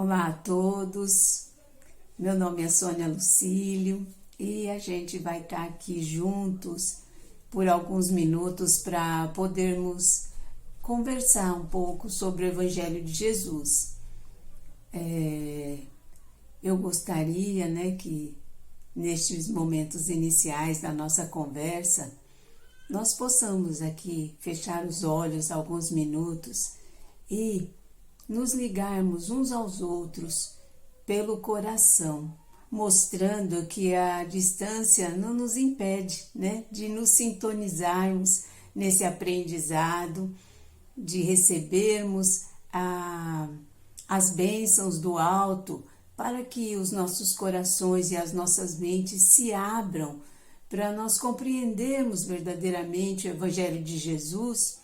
Olá a todos, meu nome é Sônia Lucílio e a gente vai estar aqui juntos por alguns minutos para podermos conversar um pouco sobre o Evangelho de Jesus. Eu gostaria, que nestes momentos iniciais da nossa conversa, nós possamos aqui fechar os olhos alguns minutos e nos ligarmos uns aos outros pelo coração, mostrando que a distância não nos impede, de nos sintonizarmos nesse aprendizado, de recebermos as bênçãos do alto, para que os nossos corações e as nossas mentes se abram para nós compreendermos verdadeiramente o Evangelho de Jesus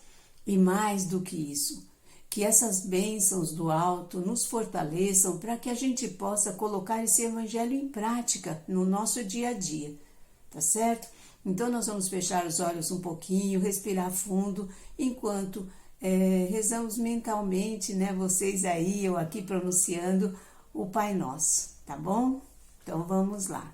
e mais do que isso, que essas bênçãos do alto nos fortaleçam para que a gente possa colocar esse Evangelho em prática no nosso dia a dia, tá certo? Então nós vamos fechar os olhos um pouquinho, respirar fundo, enquanto rezamos mentalmente, vocês aí, eu aqui pronunciando o Pai Nosso, tá bom? Então vamos lá.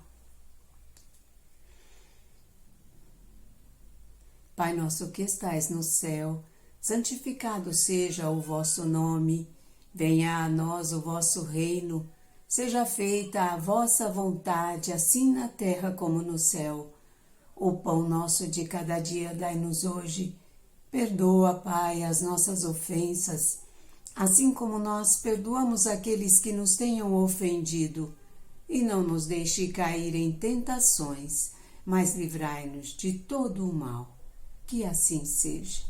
Pai nosso que estais no céu, santificado seja o vosso nome, venha a nós o vosso reino, seja feita a vossa vontade, assim na terra como no céu. O pão nosso de cada dia dai-nos hoje. Perdoa, Pai, as nossas ofensas, assim como nós perdoamos aqueles que nos tenham ofendido. E não nos deixe cair em tentações, mas livrai-nos de todo o mal. Que assim seja.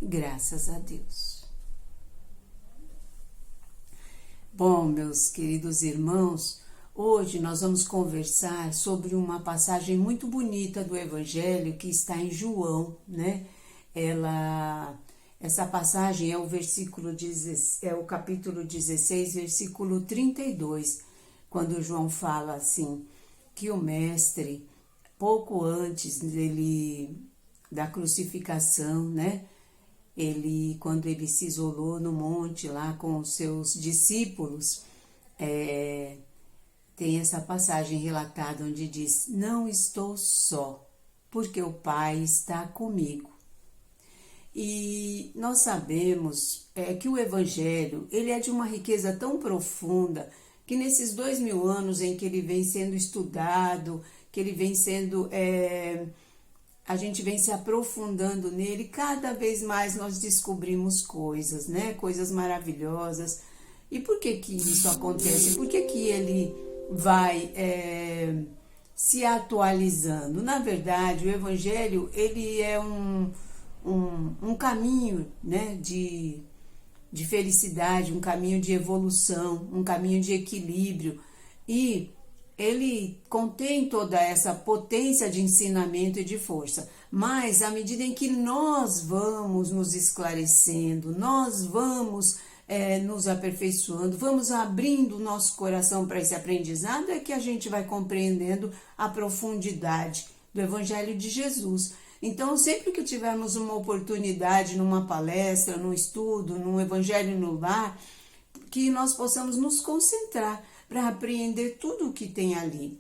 Graças a Deus. Bom, meus queridos irmãos, hoje nós vamos conversar sobre uma passagem muito bonita do Evangelho que está em João, Essa passagem é o capítulo 16, versículo 32, quando João fala assim, que o mestre, pouco antes da crucificação, quando ele se isolou no monte lá com os seus discípulos, tem essa passagem relatada onde diz: não estou só, porque o Pai está comigo. E nós sabemos que o Evangelho ele é de uma riqueza tão profunda que nesses 2000 anos em que ele vem sendo estudado, que ele vem sendo... a gente vem se aprofundando nele, cada vez mais nós descobrimos coisas, coisas maravilhosas. E por que isso acontece? Por que ele vai se atualizando? Na verdade, o Evangelho ele é um caminho de felicidade, um caminho de evolução, um caminho de equilíbrio, e ele contém toda essa potência de ensinamento e de força, mas à medida em que nós vamos nos esclarecendo, nós vamos nos aperfeiçoando, vamos abrindo o nosso coração para esse aprendizado, é que a gente vai compreendendo a profundidade do Evangelho de Jesus. Então, sempre que tivermos uma oportunidade numa palestra, num estudo, num Evangelho no lar, que nós possamos nos concentrar para apreender tudo o que tem ali.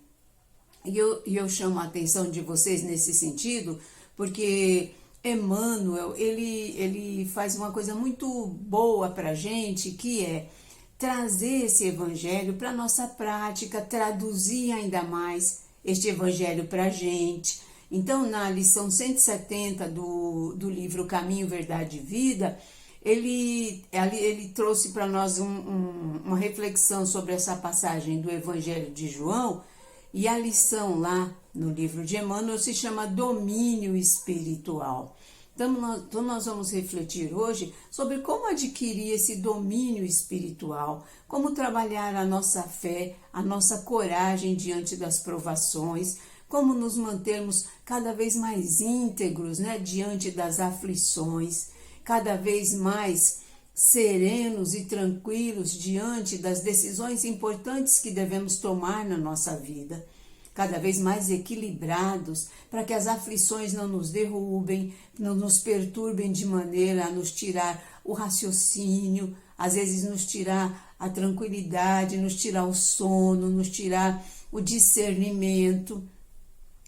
E eu chamo a atenção de vocês nesse sentido, porque Emmanuel, ele faz uma coisa muito boa para a gente, que é trazer esse Evangelho para a nossa prática, traduzir ainda mais este Evangelho para a gente. Então, na lição 170 do livro Caminho, Verdade e Vida, ele trouxe para nós uma reflexão sobre essa passagem do Evangelho de João, e a lição lá no livro de Emmanuel se chama Domínio Espiritual. Então nós vamos refletir hoje sobre como adquirir esse domínio espiritual, como trabalhar a nossa fé, a nossa coragem diante das provações, como nos mantermos cada vez mais íntegros, diante das aflições, cada vez mais serenos e tranquilos diante das decisões importantes que devemos tomar na nossa vida. cada vez mais equilibrados, para que as aflições não nos derrubem, não nos perturbem de maneira a nos tirar o raciocínio, às vezes nos tirar a tranquilidade, nos tirar o sono, nos tirar o discernimento.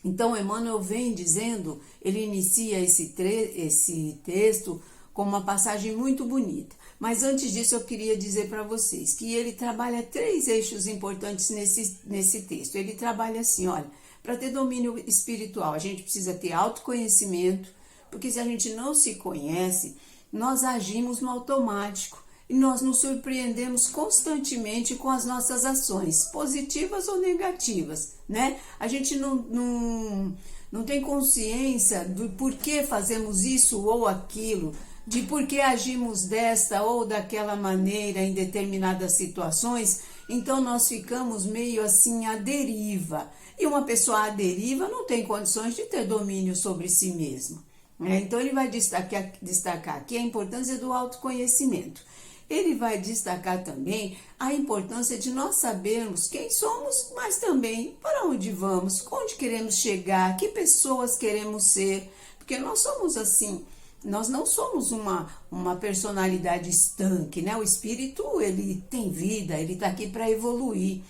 Então, Emmanuel vem dizendo, ele inicia esse texto com uma passagem muito bonita. Mas antes disso, eu queria dizer para vocês que ele trabalha 3 eixos importantes nesse texto. Ele trabalha assim, olha, para ter domínio espiritual, a gente precisa ter autoconhecimento, porque se a gente não se conhece, nós agimos no automático e nós nos surpreendemos constantemente com as nossas ações, positivas ou negativas, né? A gente não tem consciência do porquê fazemos isso ou aquilo, de por que agimos desta ou daquela maneira em determinadas situações, então nós ficamos meio assim à deriva. E uma pessoa à deriva não tem condições de ter domínio sobre si mesma. Então ele vai destacar aqui a importância do autoconhecimento. Ele vai destacar também a importância de nós sabermos quem somos, mas também para onde vamos, onde queremos chegar, que pessoas queremos ser, porque nós somos assim. Nós não somos uma personalidade estanque, né? O espírito, ele tem vida, ele está aqui para evoluir.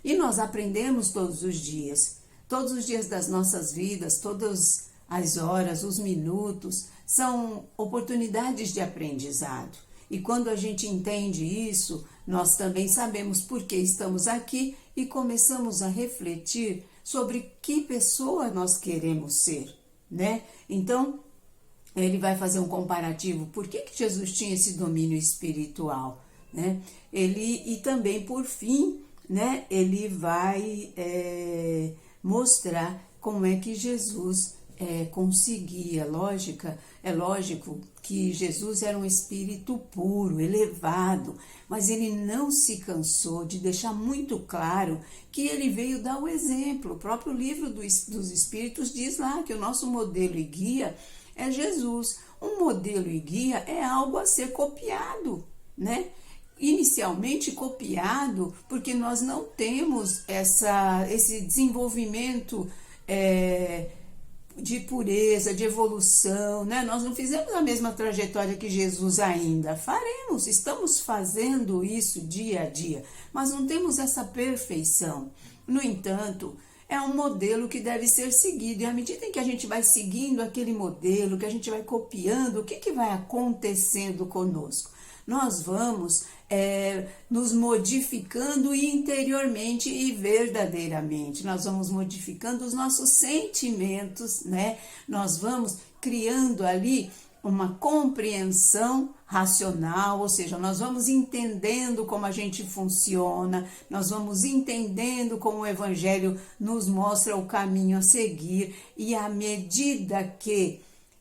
E nós aprendemos todos os dias das nossas vidas, todas as horas, os minutos, são oportunidades de aprendizado. E quando a gente entende isso, nós também sabemos por que estamos aqui e começamos a refletir sobre que pessoa nós queremos ser, né? Então, ele vai fazer um comparativo. Por que Jesus tinha esse domínio espiritual, né? E também, por fim, né, ele vai mostrar como é que Jesus conseguia. É lógico que Jesus era um espírito puro, elevado, mas ele não se cansou de deixar muito claro que ele veio dar o exemplo. O próprio livro dos Espíritos diz lá que o nosso modelo e guia é Jesus. Um modelo e guia é algo a ser copiado, né? Inicialmente copiado, porque nós não temos esse desenvolvimento de pureza, de evolução, né? Nós não fizemos a mesma trajetória que Jesus ainda. Faremos, estamos fazendo isso dia a dia, mas não temos essa perfeição. No entanto, é um modelo que deve ser seguido, e à medida em que a gente vai seguindo aquele modelo, que a gente vai copiando, o que vai acontecendo conosco? Nós vamos nos modificando interiormente e verdadeiramente. Nós vamos modificando os nossos sentimentos, né? Nós vamos criando ali uma compreensão racional, ou seja, nós vamos entendendo como a gente funciona, nós vamos entendendo como o Evangelho nos mostra o caminho a seguir, e à medida que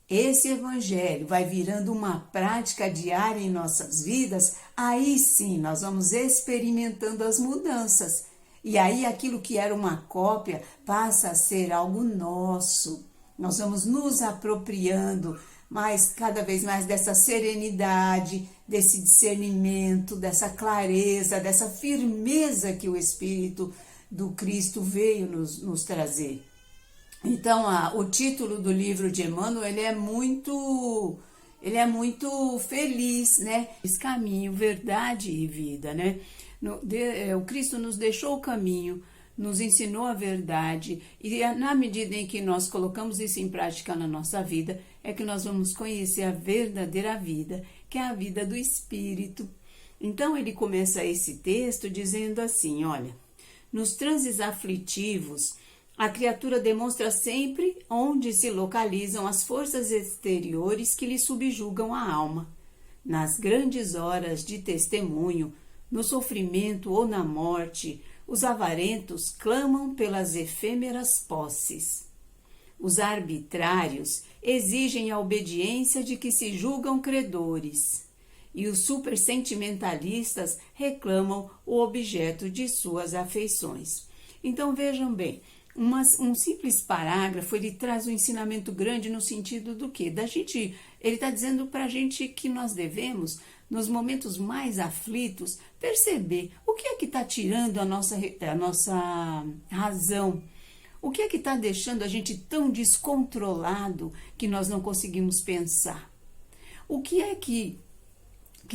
esse Evangelho vai virando uma prática diária em nossas vidas, aí sim nós vamos experimentando as mudanças. E aí aquilo que era uma cópia passa a ser algo nosso. Nós vamos nos apropriando cada vez mais dessa serenidade, desse discernimento, dessa clareza, dessa firmeza que o Espírito do Cristo veio nos trazer. Então, o título do livro de Emmanuel, ele é muito feliz, né? Esse caminho, verdade e vida, né? O Cristo nos deixou o caminho, nos ensinou a verdade, e na medida em que nós colocamos isso em prática na nossa vida, é que nós vamos conhecer a verdadeira vida, que é a vida do Espírito. Então, ele começa esse texto dizendo assim, olha, nos transes aflitivos, a criatura demonstra sempre onde se localizam as forças exteriores que lhe subjugam a alma. Nas grandes horas de testemunho, no sofrimento ou na morte, os avarentos clamam pelas efêmeras posses. Os arbitrários exigem a obediência de que se julgam credores, e os supersentimentalistas reclamam o objeto de suas afeições. Então vejam bem, um simples parágrafo, ele traz um ensinamento grande no sentido do quê? Ele está dizendo para a gente que nós devemos, nos momentos mais aflitos, perceber o que é que está tirando a nossa razão, O que é que está deixando a gente tão descontrolado que nós não conseguimos pensar? O que é que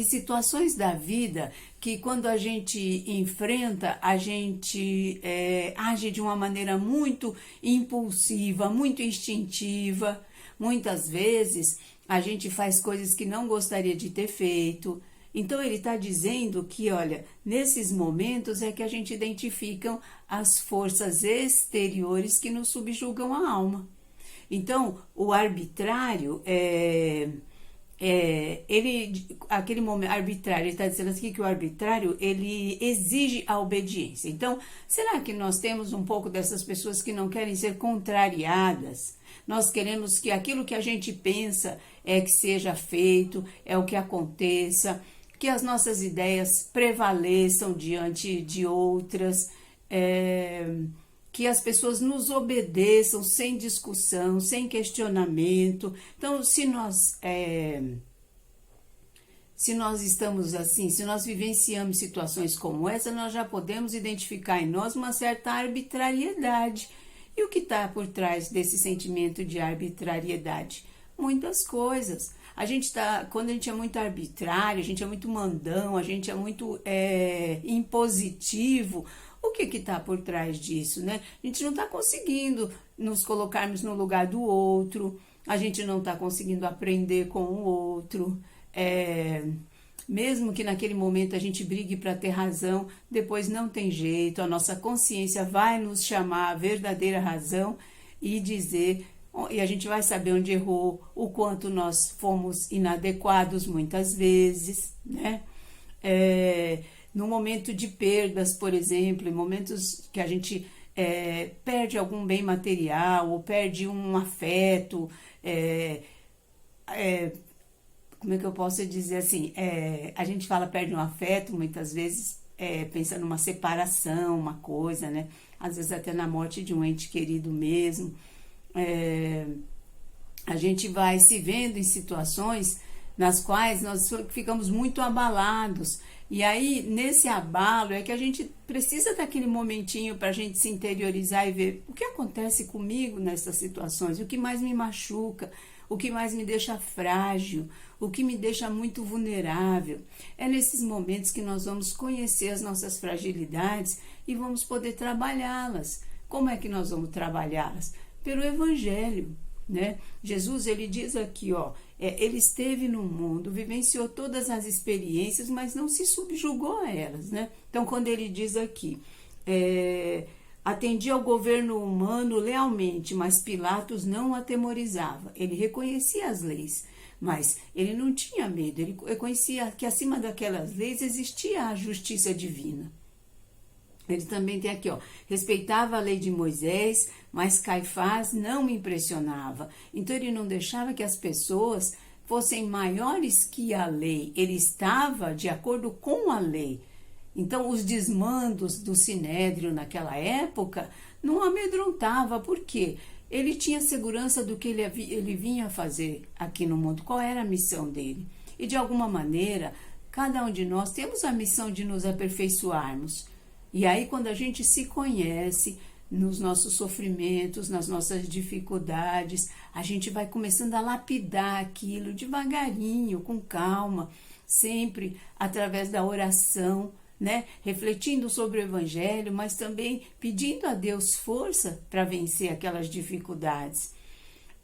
situações da vida que quando a gente enfrenta, a gente age de uma maneira muito impulsiva, muito instintiva. Muitas vezes a gente faz coisas que não gostaria de ter feito. Então ele está dizendo que, olha, nesses momentos é que a gente identifica as forças exteriores que nos subjugam a alma. Então, o arbitrário aquele momento arbitrário, ele está dizendo aqui que o arbitrário, ele exige a obediência. Então, será que nós temos um pouco dessas pessoas que não querem ser contrariadas? Nós queremos que aquilo que a gente pensa é que seja feito, é o que aconteça, que as nossas ideias prevaleçam diante de outras, que as pessoas nos obedeçam sem discussão, sem questionamento. Então, se nós estamos assim, se nós vivenciamos situações como essa, nós já podemos identificar em nós uma certa arbitrariedade. E o que está por trás desse sentimento de arbitrariedade? Muitas coisas. Quando a gente é muito arbitrário, a gente é muito mandão, a gente é muito impositivo, o que está por trás disso, né? A gente não está conseguindo nos colocarmos no lugar do outro, a gente não está conseguindo aprender com o outro, mesmo que naquele momento a gente brigue para ter razão, depois não tem jeito, a nossa consciência vai nos chamar a verdadeira razão e dizer, e a gente vai saber onde errou, o quanto nós fomos inadequados muitas vezes, né? No momento de perdas, por exemplo, em momentos que a gente perde algum bem material ou perde um afeto, como é que eu posso dizer assim? A gente fala perde um afeto, muitas vezes pensa numa separação, uma coisa, né? Às vezes até na morte de um ente querido mesmo. A gente vai se vendo em situações nas quais nós ficamos muito abalados. E aí, nesse abalo, é que a gente precisa daquele momentinho para a gente se interiorizar e ver o que acontece comigo nessas situações, o que mais me machuca, o que mais me deixa frágil, o que me deixa muito vulnerável. É nesses momentos que nós vamos conhecer as nossas fragilidades e vamos poder trabalhá-las. Como é que nós vamos trabalhá-las? Pelo Evangelho, né? Jesus, ele diz aqui, ele esteve no mundo, vivenciou todas as experiências, mas não se subjugou a elas, né? Então, quando ele diz aqui, atendia ao governo humano lealmente, mas Pilatos não o atemorizava. Ele reconhecia as leis, mas ele não tinha medo, ele reconhecia que acima daquelas leis existia a justiça divina. Ele também tem aqui, respeitava a lei de Moisés, mas Caifás não me impressionava. Então, ele não deixava que as pessoas fossem maiores que a lei. Ele estava de acordo com a lei. Então, os desmandos do Sinédrio naquela época não amedrontava. Por quê? Ele tinha segurança do que ele vinha fazer aqui no mundo. Qual era a missão dele? E, de alguma maneira, cada um de nós temos a missão de nos aperfeiçoarmos. E aí, quando a gente se conhece nos nossos sofrimentos, nas nossas dificuldades, a gente vai começando a lapidar aquilo devagarinho, com calma, sempre através da oração, né? Refletindo sobre o Evangelho, mas também pedindo a Deus força para vencer aquelas dificuldades.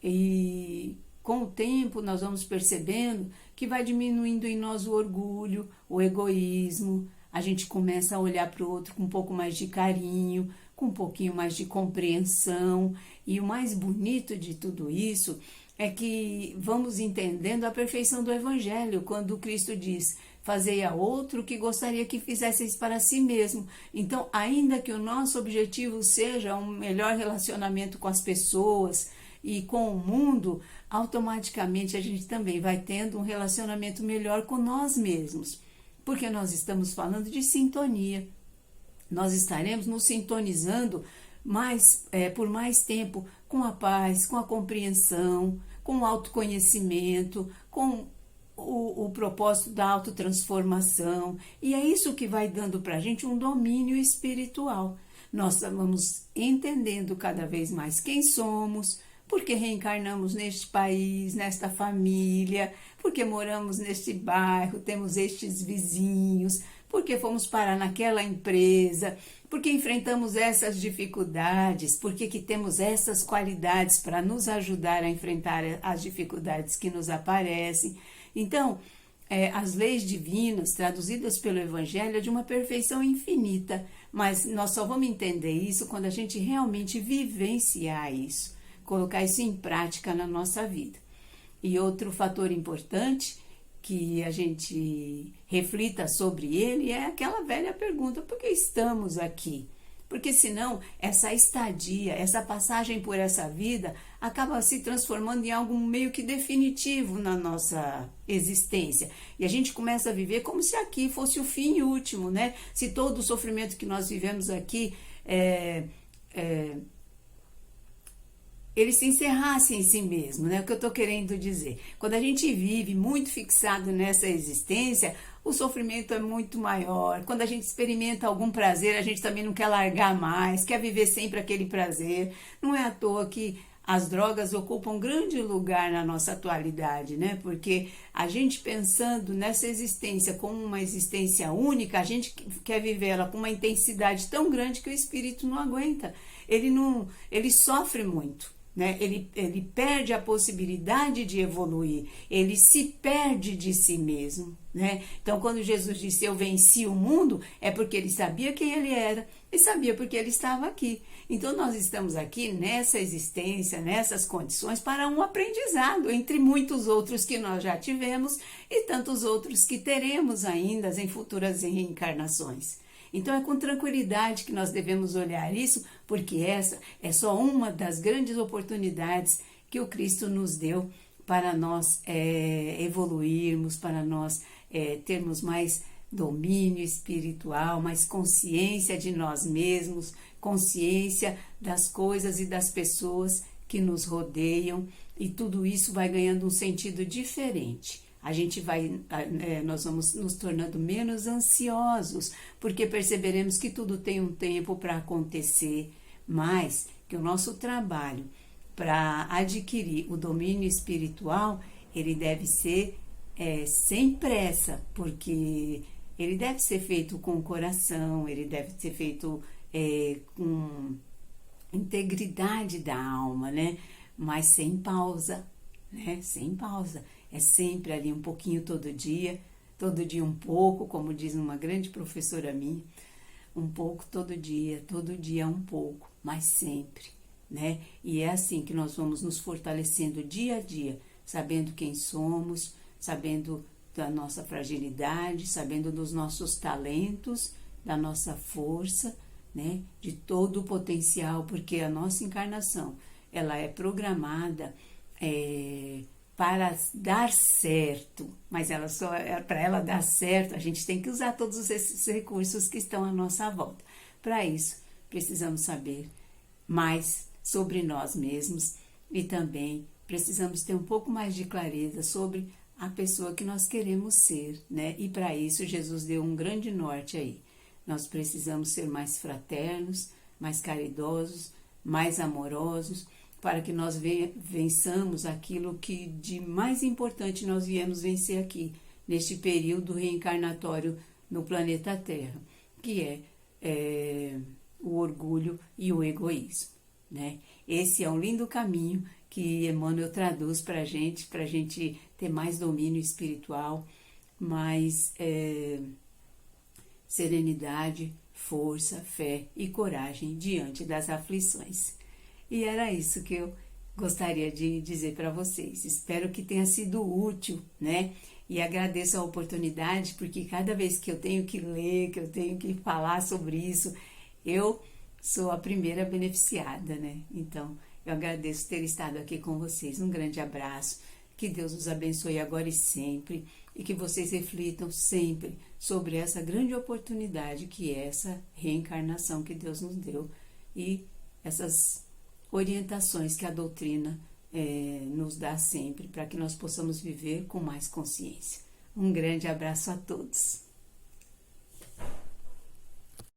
E com o tempo nós vamos percebendo que vai diminuindo em nós o orgulho, o egoísmo. A gente começa a olhar para o outro com um pouco mais de carinho, com um pouquinho mais de compreensão. E o mais bonito de tudo isso é que vamos entendendo a perfeição do Evangelho, quando Cristo diz, fazei a outro que gostaria que fizesseis para si mesmo. Então, ainda que o nosso objetivo seja um melhor relacionamento com as pessoas e com o mundo, automaticamente a gente também vai tendo um relacionamento melhor com nós mesmos. Porque nós estamos falando de sintonia. Nós estaremos nos sintonizando por mais tempo com a paz, com a compreensão, com o autoconhecimento, com o propósito da autotransformação. E é isso que vai dando para a gente um domínio espiritual. nós vamos entendendo cada vez mais quem somos, porque reencarnamos neste país, nesta família, porque moramos neste bairro, temos estes vizinhos, porque fomos parar naquela empresa, porque enfrentamos essas dificuldades, porque que temos essas qualidades para nos ajudar a enfrentar as dificuldades que nos aparecem. Então, as leis divinas, traduzidas pelo Evangelho, é de uma perfeição infinita, mas nós só vamos entender isso quando a gente realmente vivenciar isso, colocar isso em prática na nossa vida. E outro fator importante que a gente reflita sobre ele é aquela velha pergunta: por que estamos aqui? Porque senão essa estadia, essa passagem por essa vida acaba se transformando em algo meio que definitivo na nossa existência. E a gente começa a viver como se aqui fosse o fim último, né? Se todo o sofrimento que nós vivemos aqui ele se encerrasse em si mesmo, né? O que eu estou querendo dizer. Quando a gente vive muito fixado nessa existência, o sofrimento é muito maior. Quando a gente experimenta algum prazer, a gente também não quer largar mais, quer viver sempre aquele prazer. Não é à toa que as drogas ocupam um grande lugar na nossa atualidade, né? Porque a gente pensando nessa existência como uma existência única, a gente quer viver ela com uma intensidade tão grande que o espírito não aguenta. Ele sofre muito. Né? Ele perde a possibilidade de evoluir, ele se perde de si mesmo. Né? Então, quando Jesus disse eu venci o mundo, é porque ele sabia quem ele era e sabia porque ele estava aqui. Então, nós estamos aqui nessa existência, nessas condições, para um aprendizado, entre muitos outros que nós já tivemos e tantos outros que teremos ainda em futuras reencarnações. Então é com tranquilidade que nós devemos olhar isso, porque essa é só uma das grandes oportunidades que o Cristo nos deu para nós evoluirmos, para nós termos mais domínio espiritual, mais consciência de nós mesmos, consciência das coisas e das pessoas que nos rodeiam, e tudo isso vai ganhando um sentido diferente. Nós vamos nos tornando menos ansiosos, porque perceberemos que tudo tem um tempo para acontecer, mas que o nosso trabalho para adquirir o domínio espiritual, ele deve ser sem pressa, porque ele deve ser feito com o coração, ele deve ser feito com integridade da alma, né? Mas sem pausa, né? Sem pausa. É sempre ali um pouquinho todo dia um pouco, como diz uma grande professora minha, um pouco todo dia um pouco, mas sempre, né? E é assim que nós vamos nos fortalecendo dia a dia, sabendo quem somos, sabendo da nossa fragilidade, sabendo dos nossos talentos, da nossa força, né? De todo o potencial, porque a nossa encarnação, ela é programada para dar certo, mas para ela dar certo, a gente tem que usar todos esses recursos que estão à nossa volta. Para isso, precisamos saber mais sobre nós mesmos e também precisamos ter um pouco mais de clareza sobre a pessoa que nós queremos ser, né? E para isso, Jesus deu um grande norte aí. Nós precisamos ser mais fraternos, mais caridosos, mais amorosos, para que nós vençamos aquilo que de mais importante nós viemos vencer aqui, neste período reencarnatório no planeta Terra, que é o orgulho e o egoísmo, né? Esse é um lindo caminho que Emmanuel traduz para a gente ter mais domínio espiritual, mais serenidade, força, fé e coragem diante das aflições. E era isso que eu gostaria de dizer para vocês. Espero que tenha sido útil, né? E agradeço a oportunidade, porque cada vez que eu tenho que ler, que eu tenho que falar sobre isso, eu sou a primeira beneficiada, né? Então, eu agradeço ter estado aqui com vocês. Um grande abraço. Que Deus os abençoe agora e sempre. E que vocês reflitam sempre sobre essa grande oportunidade que é essa reencarnação que Deus nos deu. E essas orientações que a doutrina nos dá sempre, para que nós possamos viver com mais consciência. Um grande abraço a todos.